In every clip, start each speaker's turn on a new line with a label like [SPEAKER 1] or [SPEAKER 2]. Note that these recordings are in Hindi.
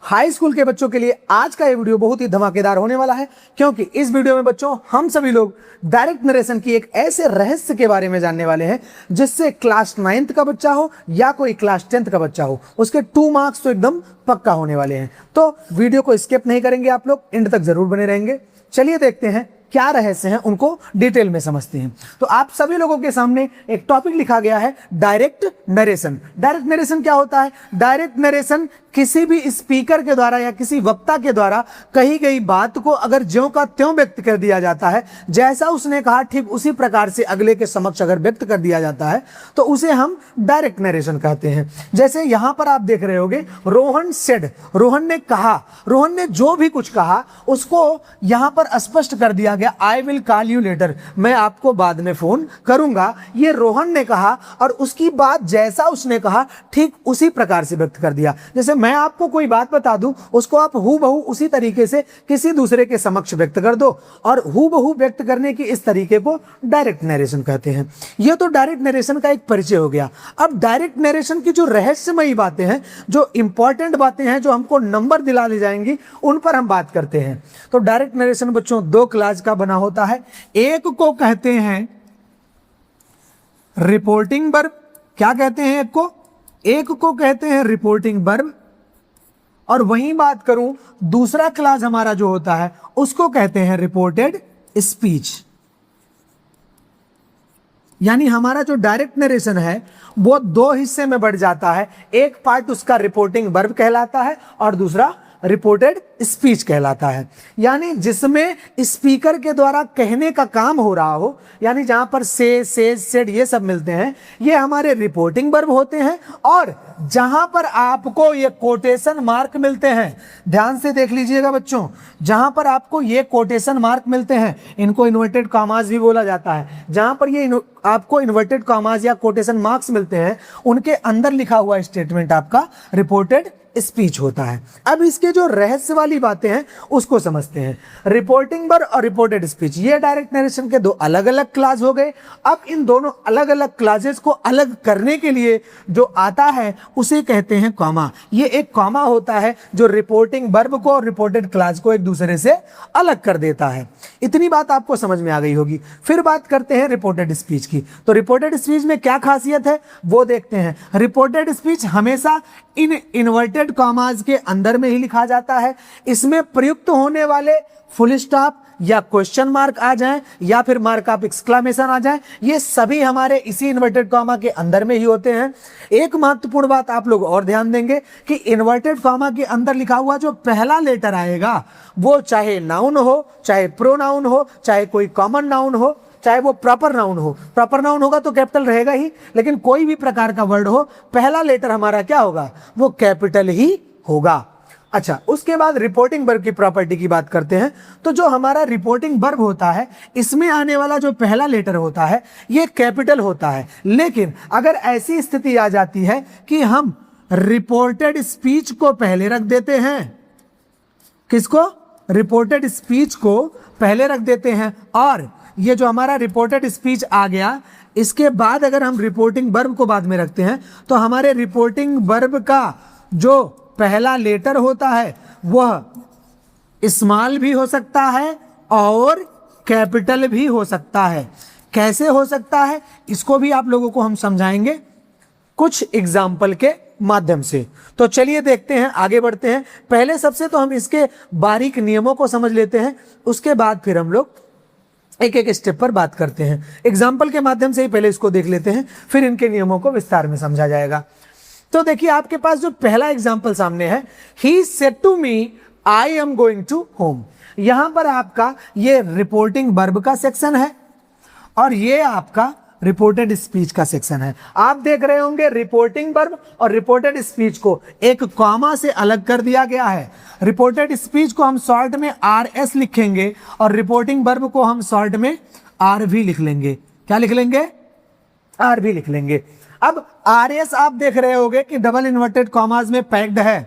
[SPEAKER 1] हाई स्कूल के बच्चों के लिए आज का ये वीडियो बहुत ही धमाकेदार होने वाला है, क्योंकि इस वीडियो में बच्चों हम सभी लोग डायरेक्ट नरेशन की एक ऐसे रहस्य के बारे में जानने वाले हैं जिससे क्लास 9th का बच्चा हो या कोई क्लास 10th का बच्चा हो, उसके 2 मार्क्स तो एकदम पक्का होने वाले हैं। तो वीडियो को स्किप नहीं करेंगे, आप लोग एंड तक जरूर बने रहेंगे। चलिए देखते हैं क्या रहस्य हैं, उनको डिटेल में समझते हैं। तो आप सभी लोगों के सामने एक टॉपिक लिखा गया है, डायरेक्ट नरेशन। डायरेक्ट नरेशन क्या होता है? डायरेक्ट नरेशन किसी भी स्पीकर के द्वारा या किसी वक्ता के द्वारा कही गई बात को अगर ज्यों का त्यों व्यक्त कर दिया जाता है, जैसा उसने कहा ठीक उसी प्रकार से अगले के समक्ष अगर व्यक्त कर दिया जाता है तो उसे हम डायरेक्ट नरेशन कहते हैं। जैसे यहां पर आप देख रहे होगे, रोहन सेड, रोहन ने कहा, रोहन ने जो भी कुछ कहा उसको यहां पर स्पष्ट कर दिया गया, आई विल कॉल यू लेटर, मैं आपको बाद में फोन करूंगा। ये रोहन ने कहा और उसकी बात जैसा उसने कहा ठीक उसी प्रकार से व्यक्त कर दिया। जैसे मैं आपको कोई बात बता दूं, उसको आप हूबहू उसी तरीके से किसी दूसरे के समक्ष व्यक्त कर दो, और हूबहू व्यक्त करने की इस तरीके को डायरेक्ट नरेशन कहते हैं। यह तो डायरेक्ट नरेशन का एक परिचय हो गया। अब डायरेक्ट नरेशन की जो रहस्यमयी बातें हैं, जो इंपॉर्टेंट बातें हैं, जो हमको नंबर दिला दी जाएंगी, उन पर हम बात करते हैं। तो डायरेक्ट नरेशन बच्चों 2 क्लास का बना होता है। एक को कहते हैं रिपोर्टिंग वर्ब। क्या कहते हैं? एक को कहते हैं रिपोर्टिंग वर्ब, और वहीं बात करूं दूसरा क्लास हमारा जो होता है उसको कहते हैं रिपोर्टेड स्पीच। यानी हमारा जो डायरेक्ट नरेशन है वो 2 हिस्से में बढ़ जाता है। एक पार्ट उसका रिपोर्टिंग वर्ब कहलाता है और दूसरा रिपोर्टेड स्पीच कहलाता है। यानी जिसमें स्पीकर के द्वारा कहने का काम हो रहा हो, यानी जहां पर से, सेड ये सब मिलते हैं, ये हमारे रिपोर्टिंग वर्ब होते हैं। और जहां पर आपको ये कोटेशन मार्क मिलते हैं, ध्यान से देख लीजिएगा बच्चों, जहां पर आपको ये कोटेशन मार्क मिलते हैं, इनको इन्वर्टेड कॉमास भी बोला जाता है, जहां पर ये आपको इन्वर्टेड कॉमास या कोटेशन मार्क्स मिलते हैं, उनके अंदर लिखा हुआ स्टेटमेंट आपका रिपोर्टेड स्पीच होता है। अब इसके जो रहस्य वाली बातें हैं उसको समझते हैं। रिपोर्टिंग वर्ब और रिपोर्टेड स्पीच, ये डायरेक्ट नरेशन के 2 अलग अलग क्लास हो गए। अब इन दोनों अलग अलग क्लासेस को अलग करने के लिए जो आता है उसे कहते हैं कॉमा। ये एक कॉमा होता है जो रिपोर्टिंग वर्ब को और रिपोर्टेड क्लास को एक दूसरे से अलग कर देता है। इतनी बात आपको समझ में आ गई होगी। फिर बात करते हैं रिपोर्टेड स्पीच की। तो रिपोर्टेड स्पीच में क्या खासियत है वो देखते हैं। रिपोर्टेड स्पीच हमेशा इन इन्वर्टेड कॉमास के अंदर में ही लिखा जाता है। इसमें प्रयुक्त होने वाले फुल स्टॉप या क्वेश्चन मार्क आ जाए या फिर मार्क ऑफ एक्सक्लेमेशन आ जाए, ये सभी हमारे इसी इन्वर्टेड कॉमा के अंदर में ही होते हैं। एक महत्वपूर्ण बात आप लोग और ध्यान देंगे कि इन्वर्टेड कॉमा के अंदर लिखा हुआ जो पहला लेटर आएगा वो चाहे नाउन हो, चाहे प्रोनाउन हो, चाहे कोई कॉमन नाउन हो, चाहे वो प्रॉपर नाउन हो। प्रॉपर नाउन होगा तो कैपिटल रहेगा ही, लेकिन कोई भी प्रकार का वर्ड हो, पहला लेटर हमारा क्या होगा? वो कैपिटल ही होगा। अच्छा, उसके बाद रिपोर्टिंग वर्ब की प्रॉपर्टी की बात करते हैं। तो जो हमारा रिपोर्टिंग वर्ब होता है, इसमें आने वाला जो पहला लेटर होता है ये कैपिटल होता है। लेकिन अगर ऐसी स्थिति आ जाती है कि हम रिपोर्टेड स्पीच को पहले रख देते हैं, किसको? रिपोर्टेड स्पीच को पहले रख देते हैं, और ये जो हमारा रिपोर्टेड स्पीच आ गया, इसके बाद अगर हम रिपोर्टिंग वर्ब को बाद में रखते हैं तो हमारे रिपोर्टिंग वर्ब का जो पहला लेटर होता है वह स्मॉल भी हो सकता है और कैपिटल भी हो सकता है। कैसे हो सकता है इसको भी आप लोगों को हम समझाएंगे कुछ एग्जाम्पल के माध्यम से। तो चलिए देखते हैं, आगे बढ़ते हैं। पहले सबसे तो हम इसके बारीक नियमों को समझ लेते हैं, उसके बाद फिर हम लोग एक एक स्टेप पर बात करते हैं। एग्जाम्पल के माध्यम से ही पहले इसको देख लेते हैं, फिर इनके नियमों को विस्तार में समझा जाएगा। तो देखिए आपके पास जो पहला एग्जाम्पल सामने है, he said to me I am going to home. यहां पर आपका ये रिपोर्टिंग वर्ब का सेक्शन है और ये आपका रिपोर्टेड स्पीच का सेक्शन है। आप देख रहे होंगे रिपोर्टिंग वर्ब और रिपोर्टेड स्पीच को एक कॉमा से अलग कर दिया गया है। रिपोर्टेड स्पीच को हम शॉर्ट में RS लिखेंगे और रिपोर्टिंग वर्ब को हम शॉर्ट में RV लिख लेंगे। क्या लिख लेंगे? RV लिख लेंगे। अब RS आप देख रहे होंगे कि डबल इन्वर्टेड कॉमास में पैक्ड है,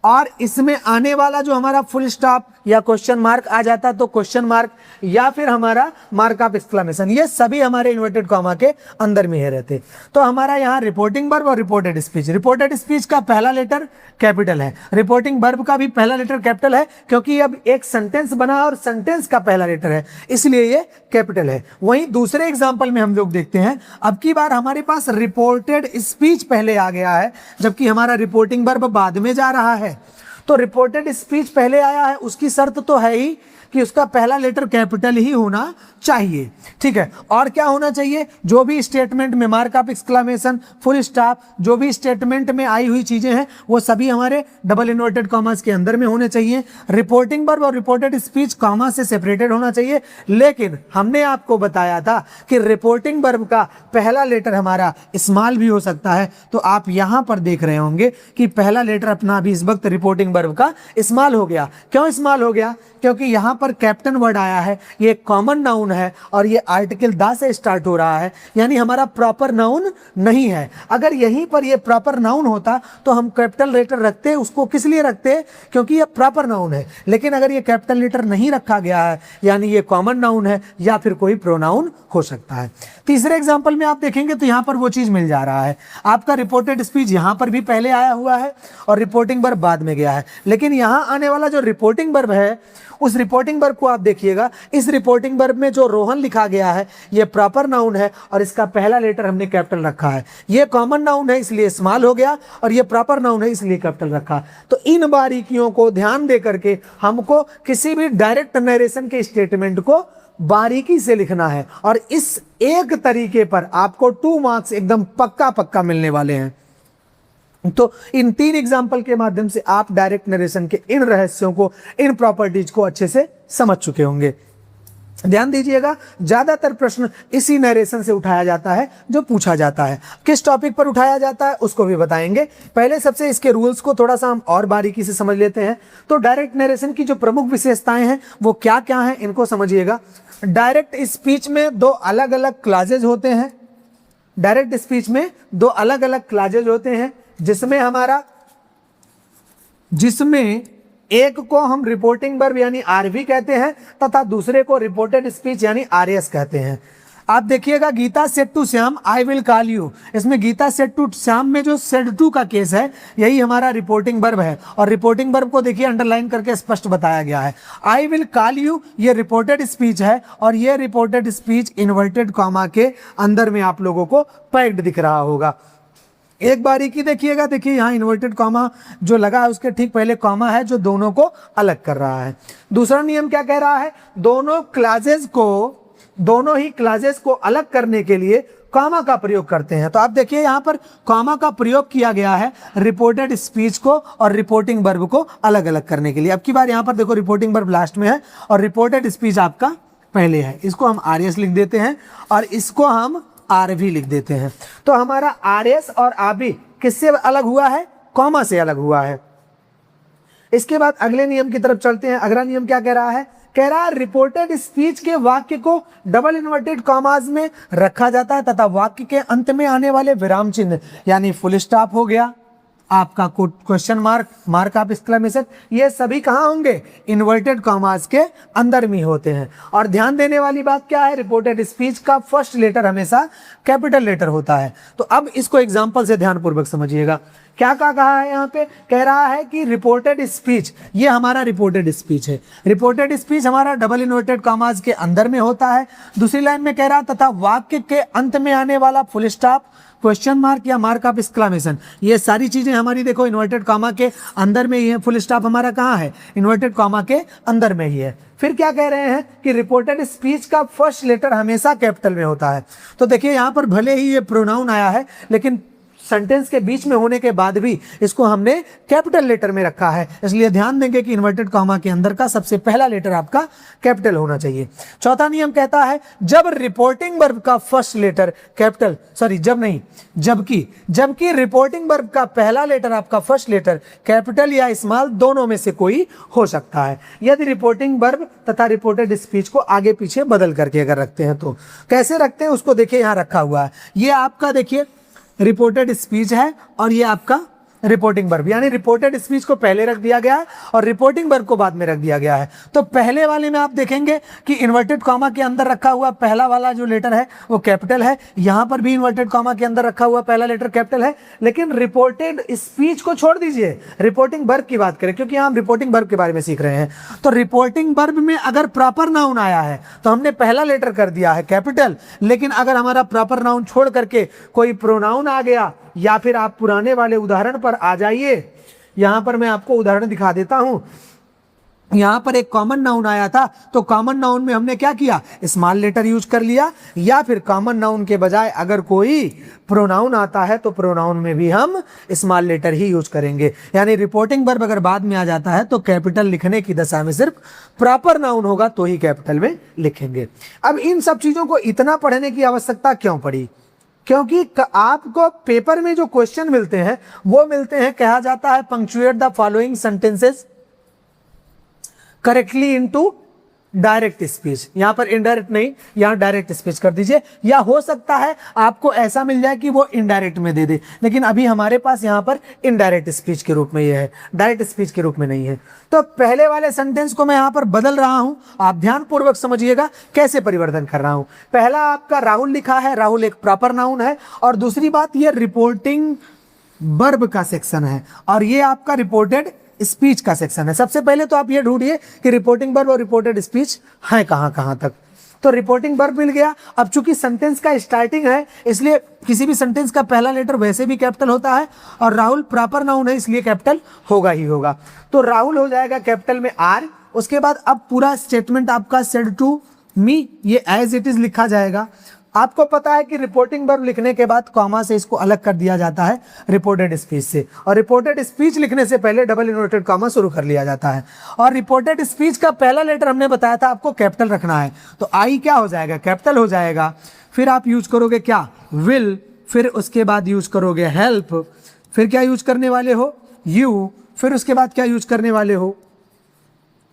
[SPEAKER 1] और इसमें आने वाला जो हमारा फुल स्टॉप या क्वेश्चन मार्क आ जाता तो क्वेश्चन मार्क या फिर हमारा मार्क ऑफ एक्सक्लेमेशन, ये सभी हमारे इन्वर्टेड कॉमा के अंदर में ही रहते। तो हमारा यहाँ रिपोर्टिंग वर्ब और रिपोर्टेड स्पीच, रिपोर्टेड स्पीच का पहला लेटर कैपिटल है, रिपोर्टिंग वर्ब का भी पहला लेटर कैपिटल है, क्योंकि अब एक सेंटेंस बना और सेंटेंस का पहला लेटर है इसलिए ये कैपिटल है। वहीं दूसरे एग्जाम्पल में हम लोग देखते हैं, अब की बार हमारे पास रिपोर्टेड स्पीच पहले आ गया है जबकि हमारा रिपोर्टिंग वर्ब बाद में जा रहा है। तो रिपोर्टेड स्पीच पहले आया है, उसकी शर्त तो है ही कि उसका पहला लेटर कैपिटल ही होना चाहिए, ठीक है। और क्या होना चाहिए, जो भी स्टेटमेंट में mark of exclamation, full stop, जो भी स्टेटमेंट में आई हुई चीजें हैं वो सभी हमारे डबल इन्वर्टेड कॉमास के अंदर में होने चाहिए। रिपोर्टिंग वर्ब और रिपोर्टेड स्पीच कॉमा से सेपरेटेड होना चाहिए। लेकिन हमने आपको बताया था कि रिपोर्टिंग वर्ब का पहला लेटर हमारा स्मॉल भी हो सकता है, तो आप यहां पर देख रहे होंगे कि पहला लेटर अपना भी इस वक्त रिपोर्टिंग वर्ब का स्मॉल हो गया। क्यों स्मॉल हो गया, क्योंकि यहां पर कैप्टन वर्ड आया है, ये कॉमन नाउन है और ये आर्टिकल दा से स्टार्ट हो रहा है, यानी हमारा प्रॉपर नाउन नहीं है। अगर यहीं पर ये प्रॉपर नाउन होता तो हम कैपिटल लेटर रखते, उसको किस लिए रखते, क्योंकि ये प्रॉपर नाउन है। लेकिन अगर ये कैपिटल लेटर नहीं रखा गया है यानी ये कॉमन नाउन है या फिर कोई प्रोनाउन हो सकता है। तीसरे एग्जाम्पल में आप देखेंगे तो यहां पर वो चीज मिल जा रहा है, आपका रिपोर्टेड स्पीच यहां पर भी पहले आया हुआ है और रिपोर्टिंग वर्ब बाद में गया है। लेकिन यहां आने वाला जो रिपोर्टिंग वर्ब है उस रिपोर्टिंग वर्ब को आप देखिएगा, इस रिपोर्टिंग वर्ब में जो रोहन लिखा गया है ये प्रॉपर नाउन है और इसका पहला लेटर हमने कैपिटल रखा है। ये कॉमन नाउन है इसलिए स्मॉल हो गया और ये प्रॉपर नाउन है इसलिए कैपिटल रखा। तो इन बारीकियों को ध्यान दे करके हमको किसी भी डायरेक्ट नरेशन के स्टेटमेंट को बारीकी से लिखना है और इस एक तरीके पर आपको 2 मार्क्स एकदम पक्का मिलने वाले हैं। तो इन 3 एग्जाम्पल के माध्यम से आप डायरेक्ट नरेशन के इन रहस्यों को, इन प्रॉपर्टीज को अच्छे से समझ चुके होंगे। ध्यान दीजिएगा, ज्यादातर प्रश्न इसी नरेशन से उठाया जाता है जो पूछा जाता है। किस टॉपिक पर उठाया जाता है उसको भी बताएंगे। पहले सबसे इसके रूल्स को थोड़ा सा हम और बारीकी से समझ लेते हैं। तो डायरेक्ट नरेशन की जो प्रमुख विशेषताएं हैं वो क्या क्या हैं इनको समझिएगा। डायरेक्ट स्पीच में 2 अलग अलग क्लासेज होते हैं। डायरेक्ट स्पीच में 2 अलग अलग क्लासेज होते हैं जिसमें एक को हम रिपोर्टिंग वर्ब यानी आरवी कहते हैं तथा दूसरे को रिपोर्टेड स्पीच यानी आरएस कहते हैं। आप देखिएगा, Geeta said to Shyam I will call you, इसमें गीता सेड टू श्याम में जो सेड टू का केस है यही हमारा रिपोर्टिंग वर्ब है और रिपोर्टिंग वर्ब को देखिए अंडरलाइन करके स्पष्ट बताया गया है। आई विल कॉल यू ये रिपोर्टेड स्पीच है और ये रिपोर्टेड स्पीच इन्वर्टेड कॉमा के अंदर में आप लोगों को पैक्ड दिख रहा होगा। एक बारीकी देखिएगा, देखिए यहाँ इन्वर्टेड कॉमा जो लगा है उसके ठीक पहले कॉमा है जो दोनों को अलग कर रहा है। दूसरा नियम क्या कह रहा है, दोनों ही क्लासेस को अलग करने के लिए कॉमा का प्रयोग करते हैं। तो आप देखिए यहाँ पर कॉमा का प्रयोग किया गया है रिपोर्टेड स्पीच को और रिपोर्टिंग वर्ब को अलग अलग करने के लिए। अब की बार यहाँ पर देखो रिपोर्टिंग वर्ब लास्ट में है और रिपोर्टेड स्पीच आपका पहले है। इसको हम आरएस लिख देते हैं और इसको हम आरवी लिख देते हैं। तो हमारा आरएस और आरवी किससे अलग हुआ है, कॉमा से अलग हुआ है। इसके बाद अगले नियम की तरफ चलते हैं। अगला नियम क्या कह रहा है, कह रहा है रिपोर्टेड स्पीच के वाक्य को डबल इन्वर्टेड कॉमास में रखा जाता है तथा वाक्य के अंत में आने वाले विराम चिन्ह यानी फुल स्टॉप हो गया, आपका question mark, mark of exclamation, ये सभी कहाँ होंगे, इन्वर्टेड कॉमास के अंदर में होते हैं। और ध्यान देने वाली बात क्या है, रिपोर्टेड स्पीच का फर्स्ट लेटर हमेशा कैपिटल लेटर होता है। तो अब इसको एग्जांपल से ध्यानपूर्वक समझिएगा। क्या कहा है यहाँ पे, कह रहा है कि रिपोर्टेड स्पीच, ये हमारा रिपोर्टेड स्पीच है। रिपोर्टेड स्पीच हमारा डबल इन्वर्टेड कॉमास के अंदर में होता है। दूसरी लाइन में कह रहा तथा वाक्य के अंत में आने वाला फुल स्टॉप, क्वेश्चन मार्क या मार्क ऑफ एक्सक्लेमेशन, ये सारी चीजें हमारी देखो इन्वर्टेड कॉमा के अंदर में ही है। फुल स्टॉप हमारा कहाँ है, इन्वर्टेड कॉमा के अंदर में ही है। फिर क्या कह रहे हैं कि रिपोर्टेड स्पीच का फर्स्ट लेटर हमेशा कैपिटल में होता है। तो देखिए यहाँ पर भले ही ये प्रोनाउन आया है लेकिन सेंटेंस के बीच में होने के बाद भी इसको हमने कैपिटल लेटर में रखा है, इसलिए ध्यान देंगे कि इन्वर्टेड कॉमा के अंदर का सबसे पहला लेटर आपका कैपिटल होना चाहिए। चौथा नियम कहता है जब रिपोर्टिंग वर्ब का फर्स्ट लेटर कैपिटल, जबकि रिपोर्टिंग वर्ब का पहला लेटर आपका फर्स्ट लेटर कैपिटल या स्मॉल दोनों में से कोई हो सकता है। यदि रिपोर्टिंग वर्ब तथा रिपोर्टेड स्पीच को आगे पीछे बदल करके अगर रखते हैं तो कैसे रखते हैं उसको देखिए, यहाँ रखा हुआ है। ये आपका देखिए रिपोर्टेड स्पीच है और ये आपका रिपोर्टिंग वर्ब, यानी रिपोर्टेड स्पीच को पहले रख दिया गया है और रिपोर्टिंग वर्ब को बाद में रख दिया गया है। तो पहले वाले में आप देखेंगे कि इन्वर्टेड कॉमा के अंदर रखा हुआ पहला वाला जो लेटर है वो कैपिटल है, यहां पर भी इन्वर्टेड कॉमा के अंदर रखा हुआ पहला लेटर कैपिटल है। लेकिन रिपोर्टेड स्पीच को छोड़ दीजिए, रिपोर्टिंग वर्ब की बात करें, क्योंकि हम रिपोर्टिंग वर्ब के बारे में सीख रहे हैं। तो रिपोर्टिंग वर्ब में अगर प्रॉपर नाउन आया है तो हमने पहला लेटर कर दिया है कैपिटल, लेकिन अगर हमारा प्रॉपर नाउन छोड़ करके कोई प्रोनाउन आ गया, या फिर आप पुराने वाले उदाहरण पर आ जाइए, यहां पर मैं आपको उदाहरण दिखा देता हूं। यहां पर एक कॉमन नाउन आया था, तो कॉमन नाउन में हमने क्या किया, स्मॉल लेटर यूज कर लिया, या फिर कॉमन नाउन के बजाय अगर कोई प्रोनाउन आता है तो प्रोनाउन में भी हम स्मॉल लेटर ही यूज करेंगे। यानी रिपोर्टिंग वर्ब अगर बाद में आ जाता है तो कैपिटल लिखने की दशा में सिर्फ प्रॉपर नाउन होगा तो ही कैपिटल में लिखेंगे। अब इन सब चीजों को इतना पढ़ने की आवश्यकता क्यों पड़ी, क्योंकि आपको पेपर में जो क्वेश्चन मिलते हैं वो मिलते हैं, कहा जाता है punctuate the following sentences correctly into direct speech. यहां पर इनडायरेक्ट नहीं, यहां डायरेक्ट स्पीच कर दीजिए, या हो सकता है आपको ऐसा मिल जाए कि वो इनडायरेक्ट में दे दे, लेकिन अभी हमारे पास यहां पर इनडायरेक्ट स्पीच के रूप में ये है, डायरेक्ट स्पीच के रूप में नहीं है। तो पहले वाले सेंटेंस को मैं यहां पर बदल रहा हूं, आप ध्यानपूर्वक समझिएगा कैसे परिवर्तन कर रहा हूं। पहला आपका राहुल लिखा है, राहुल एक प्रॉपर नाउन है, और दूसरी बात ये रिपोर्टिंग वर्ब का सेक्शन है और ये आपका रिपोर्टेड स्पीच का सेक्शन है। सबसे पहले तो आप ये ढूंढिए कि रिपोर्टिंग वर्ब और रिपोर्टेड स्पीच है कहां तक। तो रिपोर्टिंग वर्ब मिल गया। अब चूंकि सेंटेंस का स्टार्टिंग है इसलिए किसी भी सेंटेंस का पहला लेटर वैसे भी कैपिटल होता है, और राहुल प्रॉपर नाउन है इसलिए कैपिटल होगा ही होगा। तो राहुल हो जाएगा कैपिटल में आर। उसके बाद अब पूरा स्टेटमेंट आपका सेड टू मी, ये एज इट इज लिखा जाएगा। आपको पता है कि रिपोर्टिंग वर्ब लिखने के बाद कॉमा से इसको अलग कर दिया जाता है रिपोर्टेड स्पीच से, और रिपोर्टेड स्पीच लिखने से पहले डबल इन्वर्टेड कॉमा शुरू कर लिया जाता है। और रिपोर्टेड स्पीच का पहला लेटर हमने बताया था आपको कैपिटल रखना है, तो आई क्या हो जाएगा, कैपिटल हो जाएगा। फिर आप यूज करोगे क्या, विल, फिर उसके बाद यूज करोगे हेल्प, फिर क्या यूज करने वाले हो, यू, फिर उसके बाद क्या यूज करने वाले हो,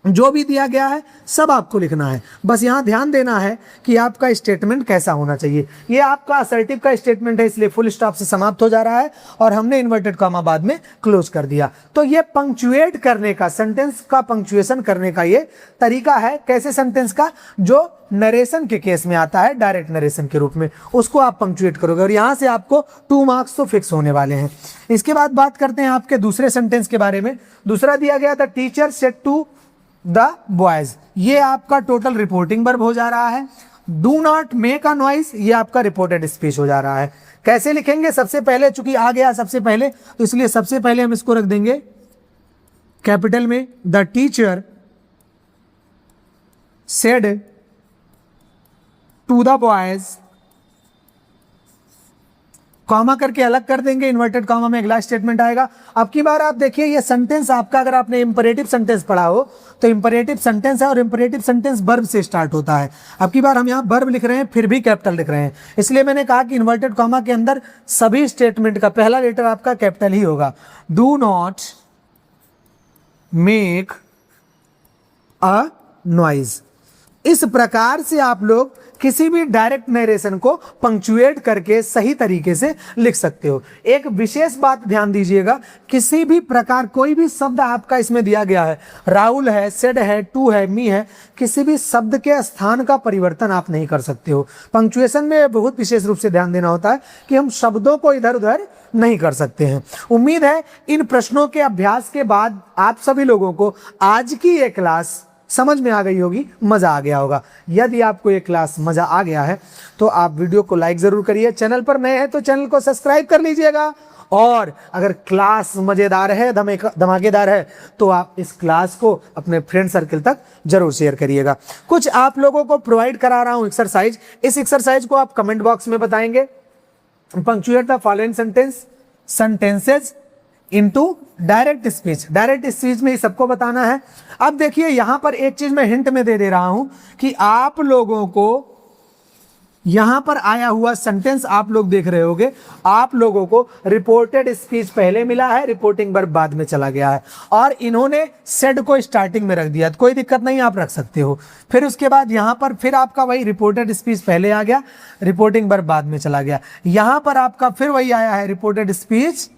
[SPEAKER 1] जो भी दिया गया है सब आपको लिखना है। बस यहाँ ध्यान देना है कि आपका स्टेटमेंट कैसा होना चाहिए। ये आपका असर्टिव का स्टेटमेंट है इसलिए फुल स्टॉप से समाप्त हो जा रहा है और हमने इन्वर्टेड कॉमा बाद में क्लोज कर दिया। तो ये पंक्चुएट करने का, सेंटेंस का पंक्चुएशन करने का ये तरीका है। कैसे सेंटेंस का, जो नरेशन के केस में आता है डायरेक्ट नरेशन के रूप में, उसको आप पंक्चुएट करोगे और यहाँ से आपको 2 मार्क्स तो फिक्स होने वाले हैं। इसके बाद बात करते हैं आपके दूसरे सेंटेंस के बारे में। दूसरा दिया गया था teacher said to the boys, ये आपका टोटल रिपोर्टिंग वर्ब हो जा रहा है। Do not make a noise, ये आपका रिपोर्टेड स्पीच हो जा रहा है। कैसे लिखेंगे, सबसे पहले चूंकि आ गया सबसे पहले तो इसलिए सबसे पहले हम इसको रख देंगे कैपिटल में, the teacher said to the boys, comma करके अलग कर देंगे, इन्वर्टेड कॉमा में अगला स्टेटमेंट आएगा। अब की बार आप देखिए ये सेंटेंस आपका, अगर आपने इंपरेटिव सेंटेंस पढ़ा हो तो इंपरेटिव सेंटेंस है और इंपरेटिव सेंटेंस वर्ब से स्टार्ट होता है। अब की बार हम यहाँ वर्ब लिख रहे हैं फिर भी कैपिटल लिख रहे हैं, इसलिए मैंने कहा कि इन्वर्टेड कॉमा के अंदर सभी स्टेटमेंट का पहला लेटर आपका कैपिटल ही होगा। Do not make a noise. इस प्रकार से आप लोग किसी भी डायरेक्ट नरेशन को पंक्चुएट करके सही तरीके से लिख सकते हो। एक विशेष बात ध्यान दीजिएगा, किसी भी प्रकार कोई भी शब्द आपका इसमें दिया गया है, राहुल है, सेड है, टू है, मी है, किसी भी शब्द के स्थान का परिवर्तन आप नहीं कर सकते हो। पंक्चुएशन में बहुत विशेष रूप से ध्यान देना होता है कि हम शब्दों को इधर उधर नहीं कर सकते हैं। उम्मीद है इन प्रश्नों के अभ्यास के बाद आप सभी लोगों को आज की ये क्लास समझ में आ गई होगी, मजा आ गया होगा। यदि आपको ये क्लास मजा आ गया है तो आप वीडियो को लाइक जरूर करिए, चैनल पर नए हैं तो चैनल को सब्सक्राइब कर लीजिएगा, और अगर क्लास मजेदार है, धमाकेदार है तो आप इस क्लास को अपने फ्रेंड सर्कल तक जरूर शेयर करिएगा। कुछ आप लोगों को प्रोवाइड करा रहा हूं एक्सरसाइज, इस एक्सरसाइज को आप कमेंट बॉक्स में बताएंगे। Punctuate the following sentences into direct speech. Direct speech में सबको बताना है। अब देखिए यहां पर एक चीज मैं हिंट में दे रहा हूं कि आप लोगों को यहां पर आया हुआ सेंटेंस आप लोग देख रहे होंगे, आप लोगों को रिपोर्टेड स्पीच पहले मिला है, रिपोर्टिंग वर्ब बाद में चला गया है, और इन्होंने सेड को स्टार्टिंग में रख दिया। तो कोई दिक्कत नहीं, आप रख सकते हो। फिर उसके बाद यहां पर फिर आपका वही रिपोर्टेड स्पीच पहले आ गया, रिपोर्टिंग वर्ब बाद में चला गया। यहां पर आपका फिर वही आया है, रिपोर्टेड स्पीच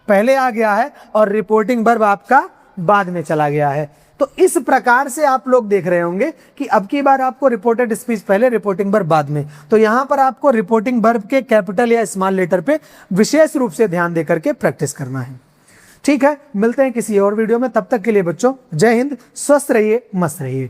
[SPEAKER 1] पहले आ गया है और रिपोर्टिंग वर्ब आपका बाद में चला गया है। तो इस प्रकार से आप लोग देख रहे होंगे कि अब की बार आपको रिपोर्टेड स्पीच पहले, रिपोर्टिंग वर्ब बाद में। तो यहां पर आपको रिपोर्टिंग वर्ब के कैपिटल या स्मॉल लेटर पे विशेष रूप से ध्यान देकर के प्रैक्टिस करना है। ठीक है, मिलते हैं किसी और वीडियो में, तब तक के लिए बच्चों जय हिंद, स्वस्थ रहिए, मस्त रहिए।